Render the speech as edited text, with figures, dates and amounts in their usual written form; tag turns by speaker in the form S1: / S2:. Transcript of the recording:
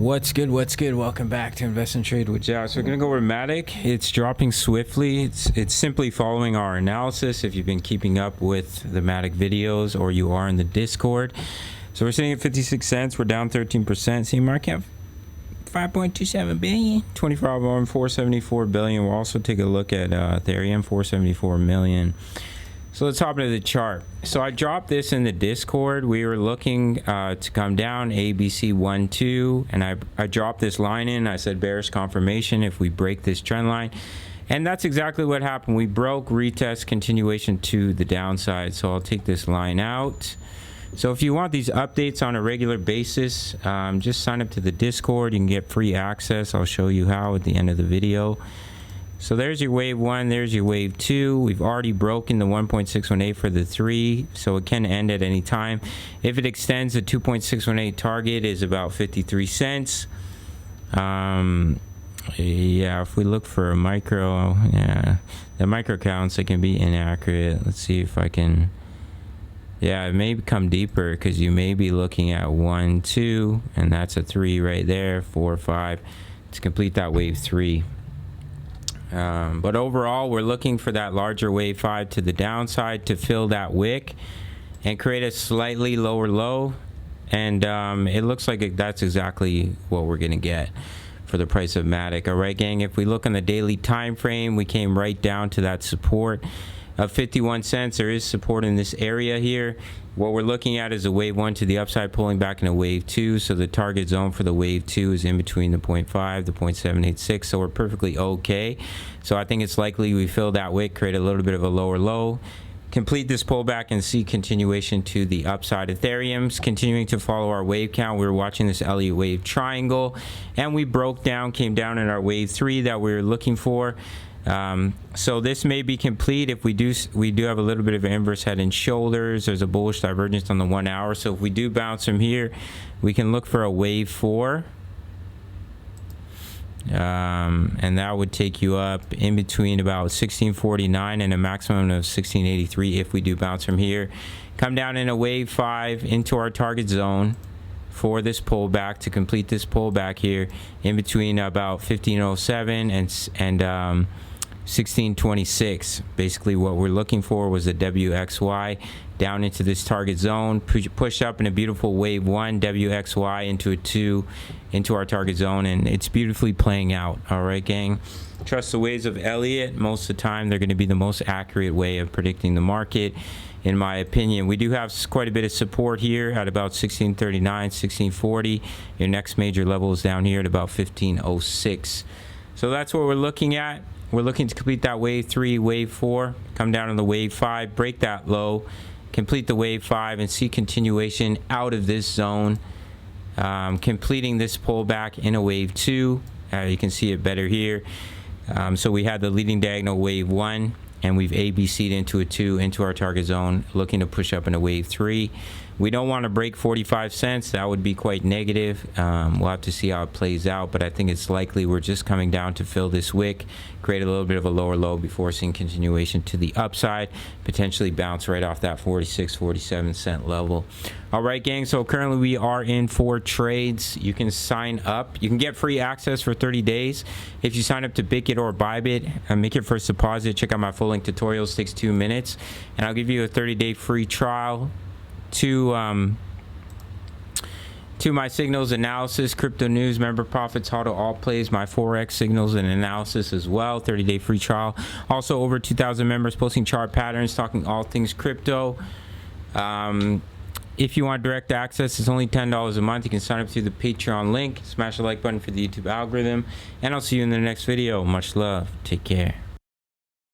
S1: What's good? Welcome back to Invest and Trade with Jack. So we're gonna go over Matic. It's dropping swiftly. It's simply following our analysis. If you've been keeping up with the Matic videos or you are in the Discord. So we're sitting at 56 cents. We're down 13%. See market 5.27 billion. 24-hour arm 474 billion. We'll also take a look at Ethereum 474 million. So let's hop into the chart. So I dropped this in the Discord. We were looking to come down ABC 1-2, and I dropped this line in. I said bearish confirmation if we break this trend line, and that's exactly what happened. We broke, retest, continuation to the downside. So I'll take this line out. So if you want these updates on a regular basis, just sign up to the Discord. You can get free access. I'll show you how at the end of the video. So there's your wave 1, there's your wave 2. We've already broken the 1.618 for the 3, so it can end at any time. If it extends, the 2.618 target is about 53 cents. Yeah, if we look for a micro, yeah, the micro counts, it can be inaccurate. Let's see if I can, yeah, it may come deeper because you may be looking at 1, 2, and that's a 3 right there, 4, 5, to complete that wave 3. But overall, we're looking for that larger wave 5 to the downside to fill that wick and create a slightly lower low. And it looks like that's exactly what we're going to get for the price of Matic. All right, gang, if we look on the daily time frame, we came right down to that support of 51 cents. There is support in this area here. What we're looking at is a wave 1 to the upside pulling back in a wave 2. So the target zone for the wave 2 is in between the 0.5 to 0.786. So we're perfectly okay. So I think it's likely we fill that wick, create a little bit of a lower low, complete this pullback, and see continuation to the upside. Ethereum's continuing to follow our wave count. We were watching this Elliott wave triangle, and we broke down, came down in our wave 3 that we were looking for. So this may be complete if we do have a little bit of an inverse head and shoulders. There's a bullish divergence on the 1 hour. So if we do bounce from here, we can look for a wave 4. And that would take you up in between about 1649 and a maximum of 1683 if we do bounce from here. Come down in a wave 5 into our target zone for this pullback to complete this pullback here in between about 1507 and 1626. Basically what we're looking for was a WXY down into this target zone, push up in a beautiful wave 1 WXY into a 2 into our target zone, and it's beautifully playing out. All right, gang, trust the waves of Elliott. Most of the time they're going to be the most accurate way of predicting the market, in my opinion. We do have quite a bit of support here at about 1639, 1640. Your next major level is down here at about 1506. So that's what we're looking at. We're looking to complete that wave 3, wave 4, come down on the wave 5, break that low, complete the wave 5, and see continuation out of this zone, completing this pullback in a wave 2. You can see it better here. So we had the leading diagonal wave 1, and we've ABC'd into a 2 into our target zone, looking to push up in a wave 3. We don't want to break 45 cents. That would be quite negative. We'll have to see how it plays out, but I think it's likely we're just coming down to fill this wick, create a little bit of a lower low before seeing continuation to the upside, potentially bounce right off that 46, 47 cent level. All right, gang, so currently we are in 4 trades. You can sign up. You can get free access for 30 days if you sign up to Bickit or Bybit and make your first deposit. Check out my full length tutorials. Takes 2 minutes, and I'll give you a 30-day free trial to my signals analysis, crypto news, member profits, how to all plays, my forex signals and analysis as well. 30-day free trial. Also over 2,000 members posting chart patterns, talking all things crypto. If you want direct access, it's only $10 a month. You can sign up through the Patreon link. Smash the like button for the YouTube algorithm, and I'll see you in the next video. Much love. Take care.